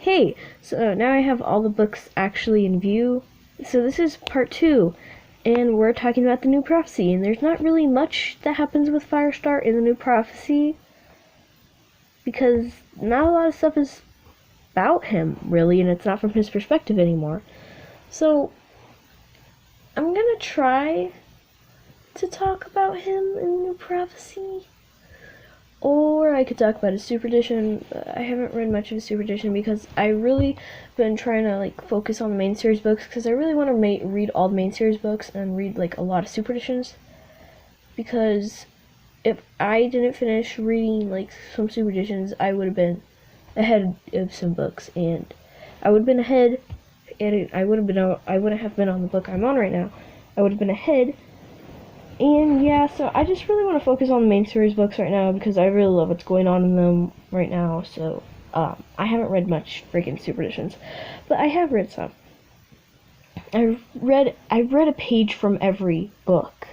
Hey, so now I have all the books actually in view. So this is part 2, and we're talking about the New Prophecy, and there's not really much that happens with Firestar in the New Prophecy, because not a lot of stuff is about him, really, and it's not from his perspective anymore. So, I'm gonna try to talk about him in the New Prophecy. Or I could talk about his Super Edition. I haven't read much of his Super Edition because I really been trying to focus on the main series books because I really want to read all the main series books and read a lot of Super Editions. Because if I didn't finish reading some Super Editions, I would have been ahead of some books, and I would have been ahead, and I wouldn't have been on the book I'm on right now. I would have been ahead. And yeah, so I just really want to focus on the main series books right now because I really love what's going on in them right now. So I haven't read much freaking Super Editions, but I have read some. I read a page from every book,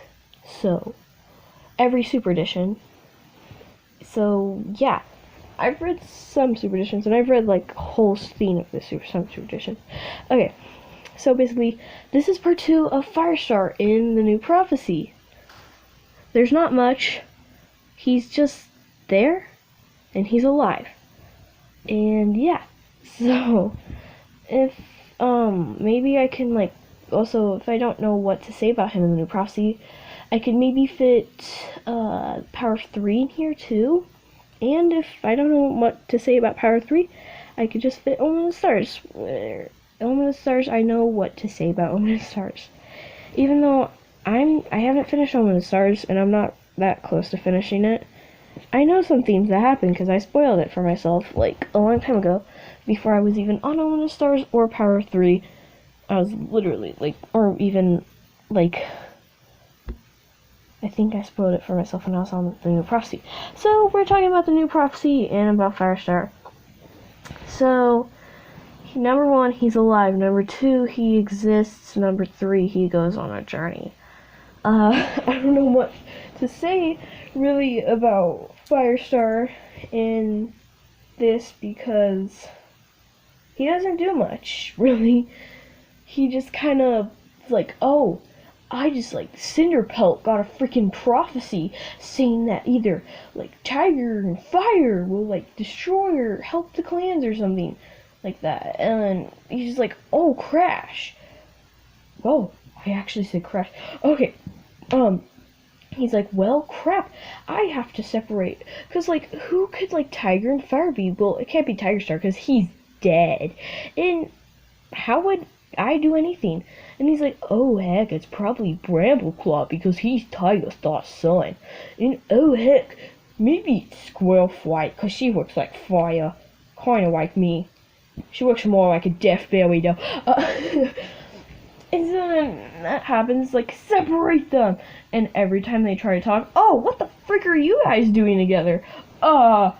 so every Super Edition. So yeah, I've read some Super Editions, and I've read a whole theme of some Super Editions. Okay, so basically, this is part 2 of Firestar in the New Prophecy. There's not much. He's just there, and he's alive. And yeah, so if maybe I can also, if I don't know what to say about him in the New Prophecy, I could maybe fit Power 3 in here too. And if I don't know what to say about Power 3, I could just fit Omen of the Stars. Omen of the Stars, I know what to say about Omen of the Stars. Even though I haven't finished Omen of the Stars, and I'm not that close to finishing it. I know some themes that happen because I spoiled it for myself a long time ago, before I was even on Omen of the Stars or Power 3. I was literally or even I think I spoiled it for myself when I was on the New Prophecy. So we're talking about the New Prophecy and about Firestar. So number 1, he's alive. Number 2, he exists. Number 3, he goes on a journey. I don't know what to say really about Firestar in this because he doesn't do much, really. He just kind of oh, I just Cinderpelt got a freaking prophecy saying that either Tiger and Fire will destroy or help the clans or something like that. And then he's just oh, Crash. Whoa, I actually said Crash. Okay. He's well, crap, I have to separate, because, who could, Tiger and Fire be? Well, it can't be Tigerstar, because he's dead, and how would I do anything? And he's oh, heck, it's probably Brambleclaw, because he's Tigerstar's son, and oh, heck, maybe it's Squirrelflight, because she looks like fire, kinda like me. She looks more like a death berry, though. And then that happens, separate them. And every time they try to talk, oh, what the frick are you guys doing together? I'm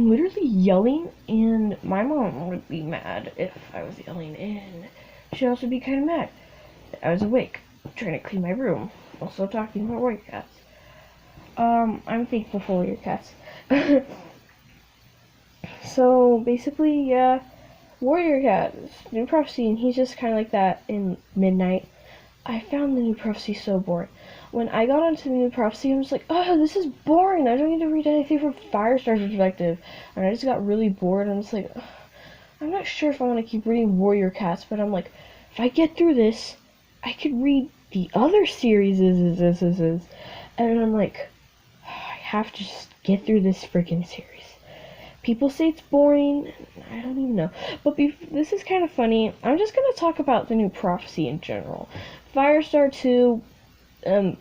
literally yelling, and my mom would be mad if I was yelling, and she'd also be kind of mad. I was awake, trying to clean my room, also talking about warrior cats. I'm thankful for warrior cats. So, basically, yeah. Warrior Cat, New Prophecy, and he's just kind of like that in Midnight. I found the New Prophecy so boring. When I got onto the New Prophecy, I was oh, this is boring. I don't need to read anything from Firestar's perspective. And I just got really bored. I'm just I'm not sure if I want to keep reading Warrior Cats, but I'm if I get through this, I could read the other series. And I'm I have to just get through this freaking series. People say it's boring. I don't even know. But this is kind of funny. I'm just going to talk about the New Prophecy in general. Firestar 2,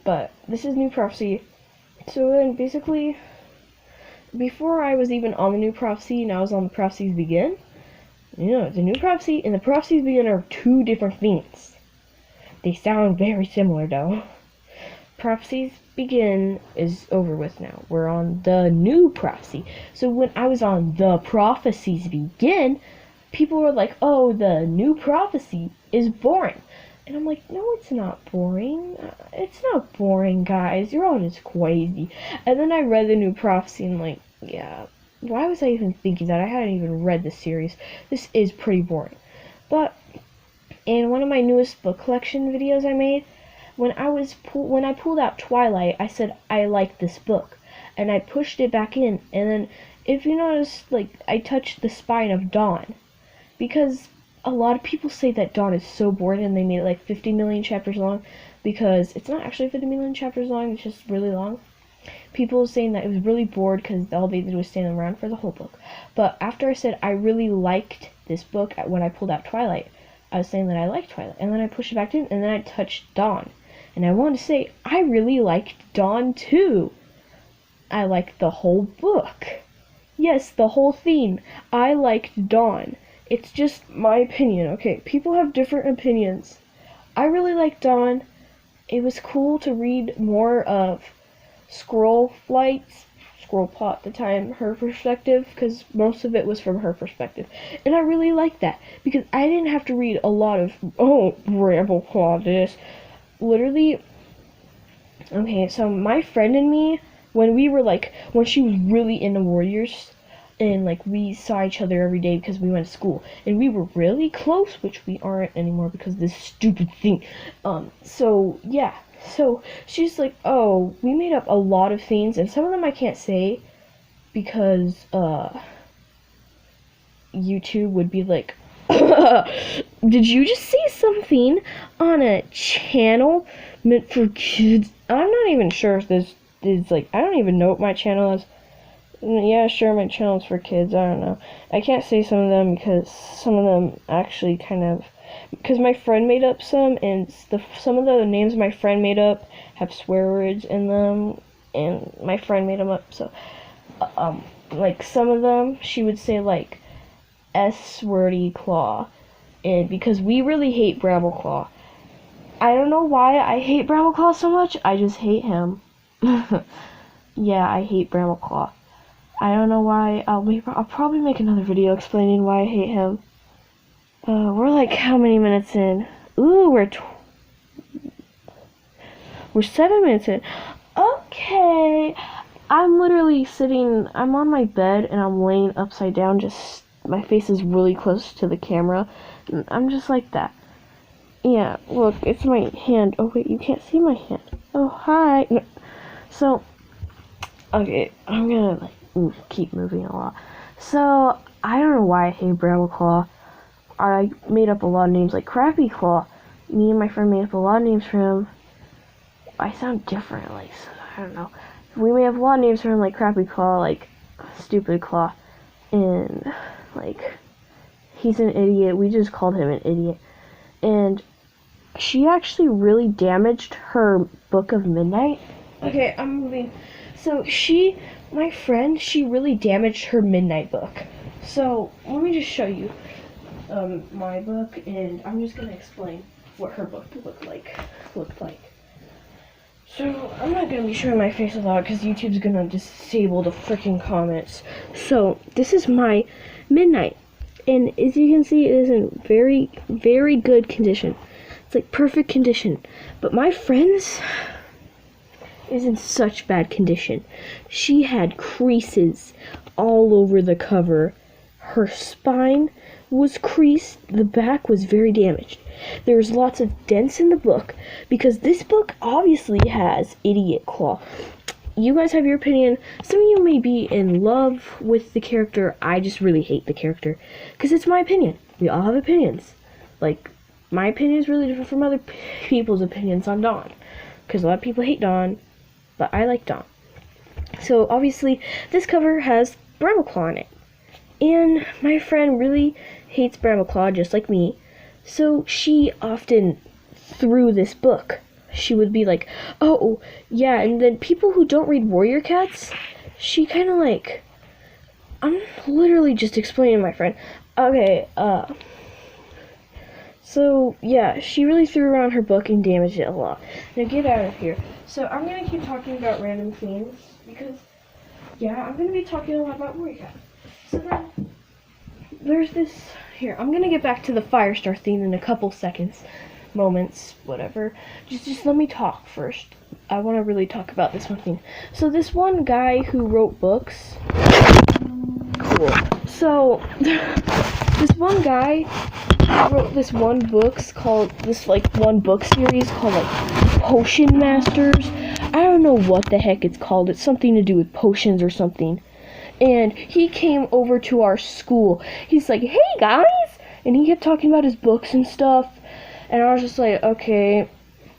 but this is New Prophecy. So then, basically, before I was even on the New Prophecy, and I was on the Prophecies Begin, the New Prophecy and the Prophecies Begin are 2 different things. They sound very similar, though. Prophecies Begin is over with now. We're on the New Prophecy. So when I was on the Prophecies Begin, people were oh, the New Prophecy is boring. And I'm no, it's not boring. It's not boring, guys. You're all just crazy. And then I read the New Prophecy and yeah, why was I even thinking that? I hadn't even read this series. This is pretty boring. But in one of my newest book collection videos I made, when I pulled out Twilight, I said I liked this book, and I pushed it back in, and then if you notice, like, I touched the spine of Dawn, because a lot of people say that Dawn is so boring and they made it like 50 million chapters long, because it's not actually 50 million chapters long, it's just really long. People were saying that it was really bored because all they did was stand around for the whole book. But after I said I really liked this book when I pulled out Twilight, I was saying that I liked Twilight, and then I pushed it back in, and then I touched Dawn. And I want to say I really liked Dawn too. I liked the whole book. Yes, the whole theme. I liked Dawn. It's just my opinion, okay? People have different opinions. I really liked Dawn. It was cool to read more of Squirrel Plot at the time, her perspective, because most of it was from her perspective. And I really liked that, because I didn't have to read a lot of, Brambleclaw this. Literally, okay, so my friend and me, when she was really into Warriors, and like we saw each other every day because we went to school, and we were really close, which we aren't anymore because of this stupid thing. So yeah, so she's like, oh, we made up a lot of things, and some of them I can't say because YouTube would be like, did you just say something on a channel meant for kids? I'm not even sure if this is like, I don't even know what my channel is. Yeah, sure, my channel's for kids, I don't know. I can't say some of them because some of them actually because my friend made up some, and some of the names my friend made up have swear words in them, and my friend made them up, so, like, some of them, she would say, like, S-wordy claw, and because we really hate Brambleclaw. I don't know why I hate Brambleclaw so much, I just hate him. Yeah, I hate Brambleclaw. I don't know why. I'll probably make another video explaining why I hate him. We're like how many minutes in? Ooh, we're 7 minutes in. Okay. I'm literally I'm on my bed and I'm laying upside down, just my face is really close to the camera. And I'm just like that. Yeah, look, it's my hand. Oh wait, you can't see my hand. Oh, hi. No. So, okay, I'm gonna like keep moving a lot. So, I don't know why I hate Brambleclaw. I made up a lot of names like Crappy Claw. Me and my friend made up a lot of names for him. I sound different, like, so, I don't know. We made up a lot of names for him, like Crappy Claw, like Stupid Claw, and like he's an idiot. We just called him an idiot. And she actually really damaged her Book of Midnight. Okay, I'm moving. So my friend, she really damaged her Midnight book. So let me just show you my book, and I'm just gonna explain what her book looked like. So I'm not gonna be showing my face a lot because YouTube's gonna disable the freaking comments. So this is my Midnight, and as you can see, it is in very, very good condition. It's like perfect condition. But my friend's is in such bad condition. She had creases all over the cover. Her spine was creased. The back was very damaged. There was lots of dents in the book because this book obviously has Idiot Claw. You guys have your opinion. Some of you may be in love with the character. I just really hate the character because it's my opinion. We all have opinions. Like, my opinion is really different from other people's opinions on Dawn because a lot of people hate Dawn, but I like Dawn. So obviously this cover has Brambleclaw in it, and my friend really hates Brambleclaw just like me, so she often threw this book. She would be like, oh yeah, and then people who don't read Warrior Cats, she kind of like, I'm literally just explaining to my friend. Okay, so yeah, she really threw around her book and damaged it a lot. Now get out of here. So I'm gonna keep talking about random things because, yeah, I'm gonna be talking a lot about Warrior Cat. So then there's this here. I'm gonna get back to the Firestar theme in a couple seconds, moments, whatever. Just let me talk first. I want to really talk about this one thing. So this one guy who wrote books, cool. So this one guy wrote this one book series called like Potion Masters. I don't know what the heck it's called. It's something to do with potions or something. And he came over to our school. He's like, "Hey guys," and he kept talking about his books and stuff. And I was just like, okay,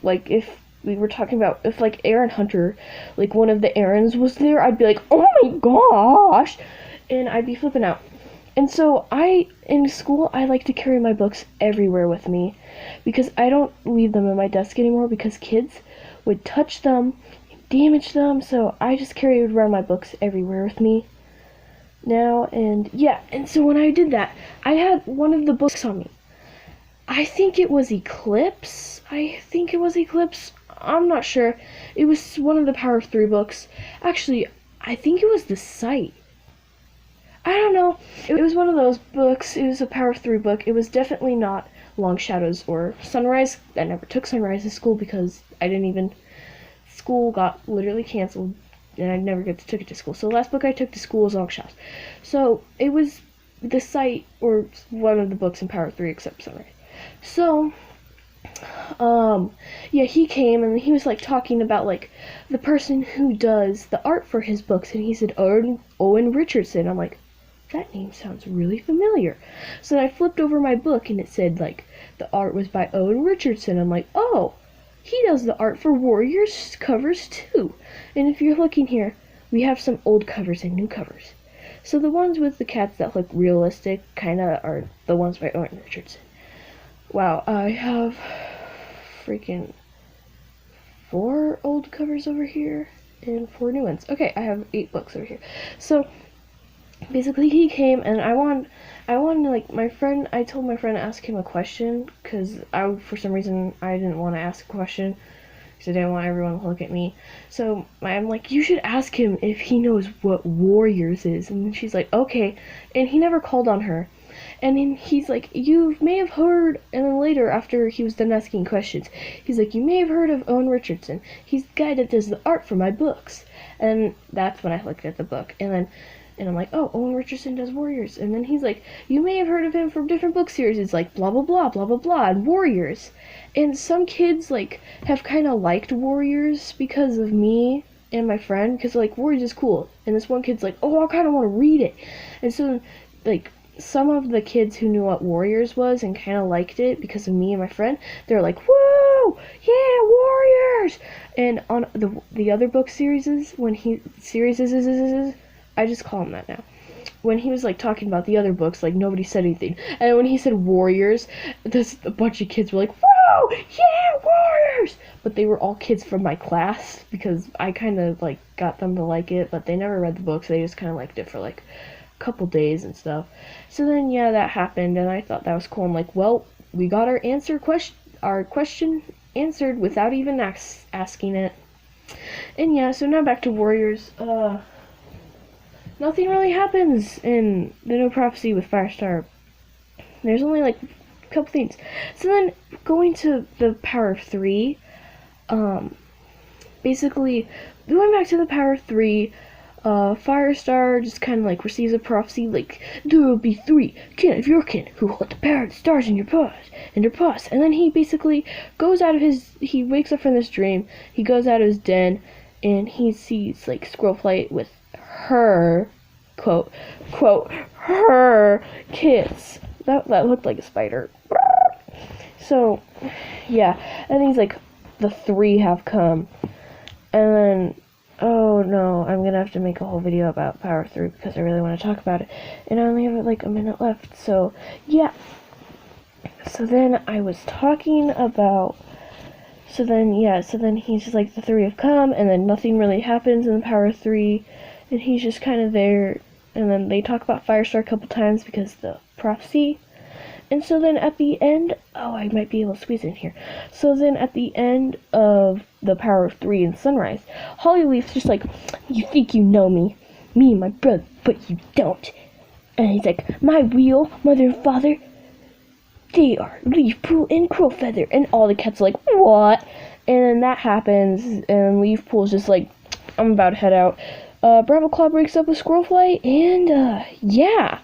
like if we were talking about if like Aaron Hunter, like one of the Aarons was there, I'd be like, "Oh my gosh," and I'd be flipping out. And so in school, I like to carry my books everywhere with me because I don't leave them in my desk anymore because kids would touch them, damage them, so I just carry around my books everywhere with me now. And yeah, and so when I did that, I had one of the books on me. I think it was Eclipse. I'm not sure. It was one of the Power of 3 books. Actually, I think it was The Sight. I don't know. It was one of those books. It was a Power of 3 book. It was definitely not Long Shadows or Sunrise. I never took Sunrise in school because school got literally canceled and I never took it to school. So the last book I took to school was Long Shadows. So it was The Sight or one of the books in Power of 3 except Sunrise. So, yeah, he came and he was like talking about like the person who does the art for his books, and he said Owen Richardson. I'm like, that name sounds really familiar. So I flipped over my book and it said like the art was by Owen Richardson. I'm like, oh, he does the art for Warriors covers too. And if you're looking here, we have some old covers and new covers. So the ones with the cats that look realistic kinda are the ones by Owen Richardson. Wow, I have freaking 4 old covers over here and 4 new ones. Okay, I have 8 books over here. So basically he came and I wanted like I told my friend to ask him a question because for some reason I didn't want to ask a question because I didn't want everyone to look at me. So I'm like, you should ask him if he knows what Warriors is. And then she's like, okay. And he never called on her. And then he's like, you may have heard, and then later, after he was done asking questions, he's like, you may have heard of Owen Richardson. He's the guy that does the art for my books. And that's when I looked at the book. And I'm like, oh, Owen Richardson does Warriors. And then he's like, you may have heard of him from different book series. It's like, blah, blah, blah, blah, blah, blah, and Warriors. And some kids, like, have kind of liked Warriors because of me and my friend, because, like, Warriors is cool. And this one kid's like, oh, I kind of want to read it. And so, like, some of the kids who knew what Warriors was and kind of liked it because of me and my friend, they're like, whoa, yeah, Warriors! And on the other book series, I just call him that now. When he was like talking about the other books, like nobody said anything. And when he said Warriors, a bunch of kids were like, whoa, yeah, Warriors! But they were all kids from my class because I kind of like got them to like it, but they never read the books. They just kind of liked it for like couple days and stuff. So then yeah, that happened and I thought that was cool. I'm like, well, we got our question answered without even asking it. And yeah, so now back to Warriors. Nothing really happens in the new prophecy with Firestar. There's only like a couple things. So then going to the Power of 3, basically going back to the Power of 3, Firestar just kind of like receives a prophecy like, there will be 3 kin of your kin who hold the power of the stars in their paws. And then he basically he wakes up from this dream, he goes out of his den, and he sees like Squirrelflight with her, quote, her kids. That looked like a spider. So, yeah, and he's like, the 3 have come. And then, oh no, I'm gonna have to make a whole video about Power 3 because I really want to talk about it. And I only have like a minute left, so yeah. So then I was talking about, so then he's just like, the 3 have come, and then nothing really happens in the Power 3, and he's just kind of there, and then they talk about Firestar a couple times because of the prophecy. And so then at the end, oh, I might be able to squeeze in here. So then at the end of the Power of 3 in Sunrise, Hollyleaf's just like, you think you know me and my brother, but you don't. And he's like, my real mother and father, they are Leafpool and Crowfeather. And all the cats are like, what? And then that happens, and Leafpool's just like, I'm about to head out. Bravoclaw breaks up with Squirrelflight, and, yeah.